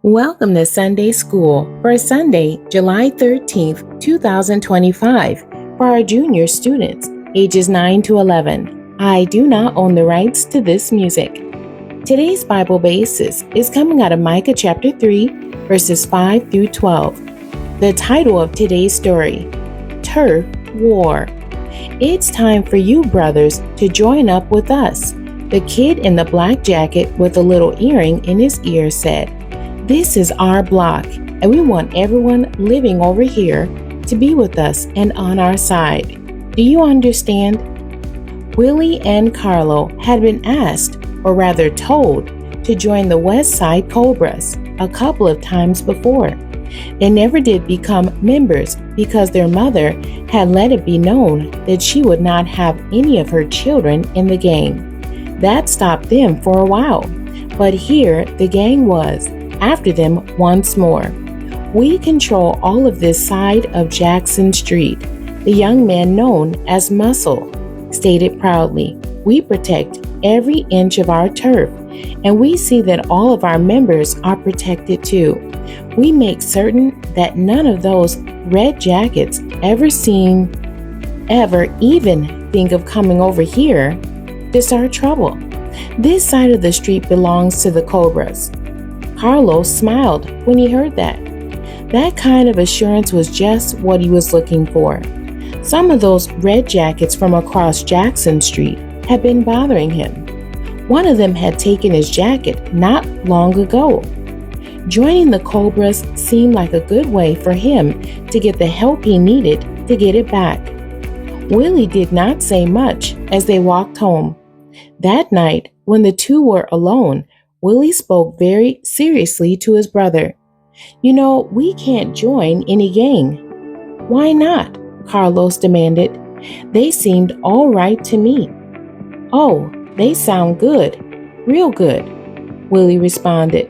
Welcome to Sunday School for Sunday, July 13th, 2025, for our junior students, ages 9 to 11. I do not own the rights to this music. Today's Bible basis is coming out of Micah chapter 3, verses 5 through 12. The title of today's story, Turf War. It's time for you, brothers, to join up with us. The kid in the black jacket with a little earring in his ear said, "This is our block, and we want everyone living over here to be with us and on our side. Do you understand?" Willie and Carlo had been asked, or rather told, to join the West Side Cobras a couple of times before. They never did become members because their mother had let it be known that she would not have any of her children in the gang. That stopped them for a while, but here the gang was, after them once more. "We control all of this side of Jackson Street," the young man known as Muscle stated proudly. "We protect every inch of our turf, and we see that all of our members are protected too. We make certain that none of those red jackets ever even think of coming over here to start trouble. This side of the street belongs to the Cobras." Carlo smiled when he heard that. That kind of assurance was just what he was looking for. Some of those red jackets from across Jackson Street had been bothering him. One of them had taken his jacket not long ago. Joining the Cobras seemed like a good way for him to get the help he needed to get it back. Willie did not say much as they walked home. That night, when the two were alone, Willie spoke very seriously to his brother. "You know, we can't join any gang." "Why not?" Carlos demanded. "They seemed all right to me." "Oh, they sound good, real good," Willie responded.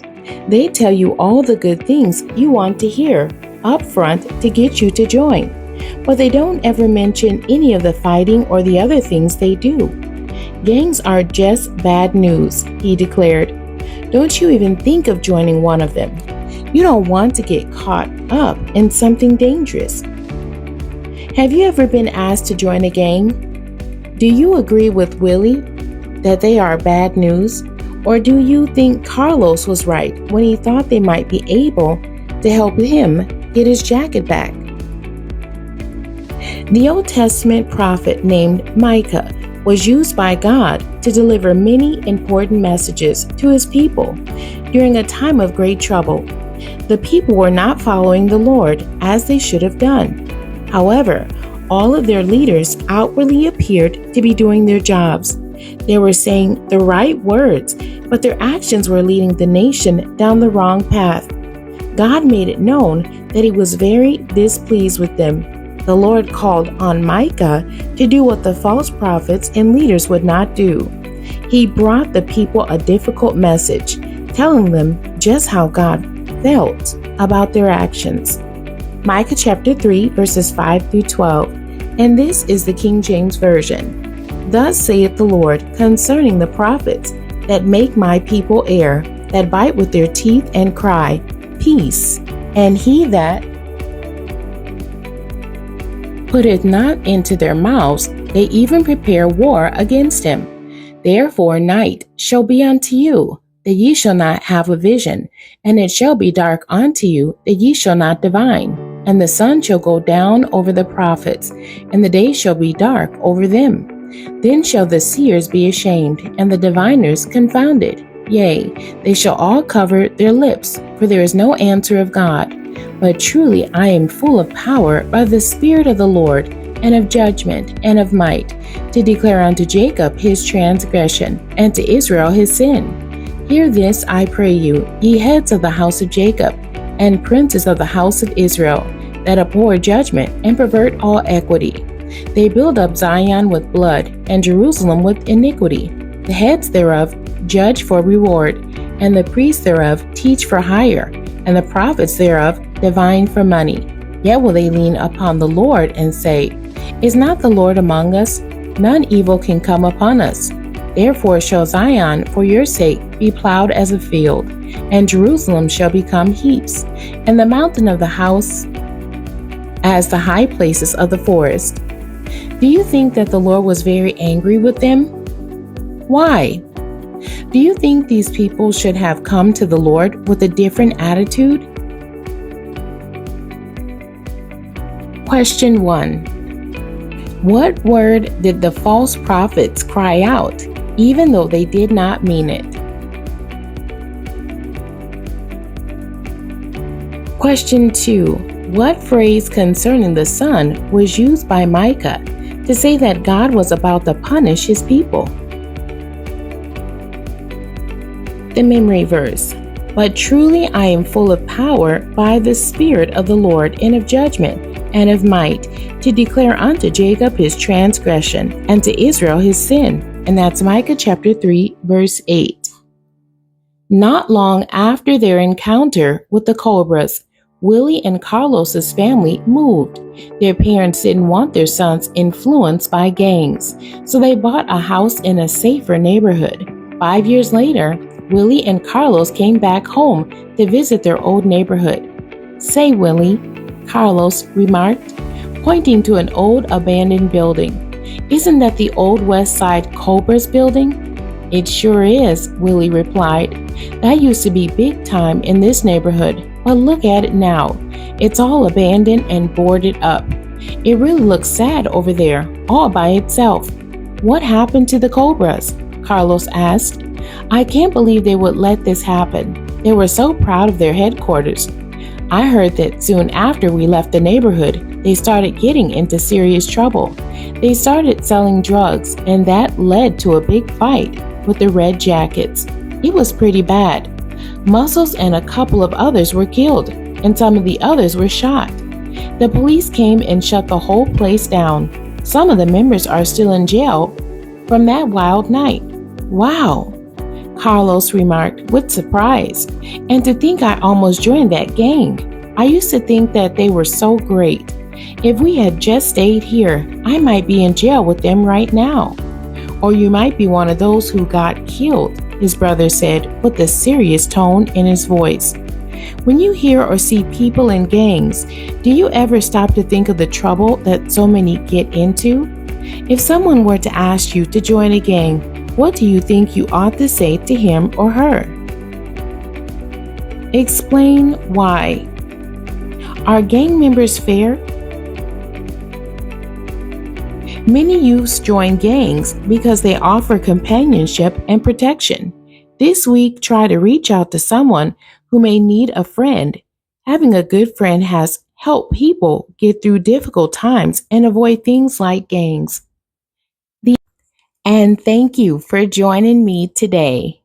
"They tell you all the good things you want to hear up front to get you to join, but they don't ever mention any of the fighting or the other things they do. Gangs are just bad news," he declared. "Don't you even think of joining one of them. You don't want to get caught up in something dangerous." Have you ever been asked to join a gang? Do you agree with Willie that they are bad news? Or do you think Carlos was right when he thought they might be able to help him get his jacket back? The Old Testament prophet named Micah was used by God to deliver many important messages to his people during a time of great trouble. The people were not following the Lord as they should have done. However, all of their leaders outwardly appeared to be doing their jobs. They were saying the right words, but their actions were leading the nation down the wrong path. God made it known that he was very displeased with them. The Lord called on Micah to do what the false prophets and leaders would not do. He brought the people a difficult message, telling them just how God felt about their actions. Micah chapter 3, verses 5 through 12, and this is the King James Version. "Thus saith the Lord concerning the prophets that make my people err, that bite with their teeth and cry, Peace, and he that putteth not into their mouths, they even prepare war against him. Therefore night shall be unto you, that ye shall not have a vision, and it shall be dark unto you, that ye shall not divine. And the sun shall go down over the prophets, and the day shall be dark over them. Then shall the seers be ashamed, and the diviners confounded. Yea, they shall all cover their lips, for there is no answer of God. But truly I am full of power by the Spirit of the Lord, and of judgment, and of might, to declare unto Jacob his transgression, and to Israel his sin. Hear this, I pray you, ye heads of the house of Jacob, and princes of the house of Israel, that abhor judgment, and pervert all equity. They build up Zion with blood, and Jerusalem with iniquity. The heads thereof judge for reward, and the priests thereof teach for hire, and the prophets thereof divine for money. Yet will they lean upon the Lord and say, Is not the Lord among us? None evil can come upon us. Therefore shall Zion, for your sake, be plowed as a field, and Jerusalem shall become heaps, and the mountain of the house as the high places of the forest. Do you think that the Lord was very angry with them? Why? Do you think these people should have come to the Lord with a different attitude? Question 1. What word did the false prophets cry out, even though they did not mean it? Question 2. What phrase concerning the sun was used by Micah to say that God was about to punish his people? The memory verse. But truly I am full of power by the Spirit of the Lord, and of judgment, and of might, to declare unto Jacob his transgression, and to Israel his sin. And that's Micah chapter 3, verse 8. Not long after their encounter with the Cobras, Willie and Carlos's family moved. Their parents didn't want their sons influenced by gangs, so they bought a house in a safer neighborhood. 5 years later, Willie and Carlos came back home to visit their old neighborhood. Say, Willie, Carlos remarked, pointing to an old abandoned building. Isn't that the old West Side Cobras building? It sure is, Willie replied. That used to be big time in this neighborhood, but look at it now. It's all abandoned and boarded up. It really looks sad over there, all by itself. What happened to the Cobras? Carlos asked. I can't believe they would let this happen. They were so proud of their headquarters. I heard that soon after we left the neighborhood, they started getting into serious trouble. They started selling drugs, and that led to a big fight with the Red Jackets. It was pretty bad. Muscles and a couple of others were killed, and some of the others were shot. The police came and shut the whole place down. Some of the members are still in jail from that wild night. Wow, Carlos remarked with surprise. And to think I almost joined that gang. I used to think that they were so great. If we had just stayed here, I might be in jail with them right now. Or you might be one of those who got killed, his brother said with a serious tone in his voice. When you hear or see people in gangs, do you ever stop to think of the trouble that so many get into? If someone were to ask you to join a gang, what do you think you ought to say to him or her? Explain why. Are gang members fair? Many youths join gangs because they offer companionship and protection. This week, try to reach out to someone who may need a friend. Having a good friend has helped people get through difficult times and avoid things like gangs. And thank you for joining me today.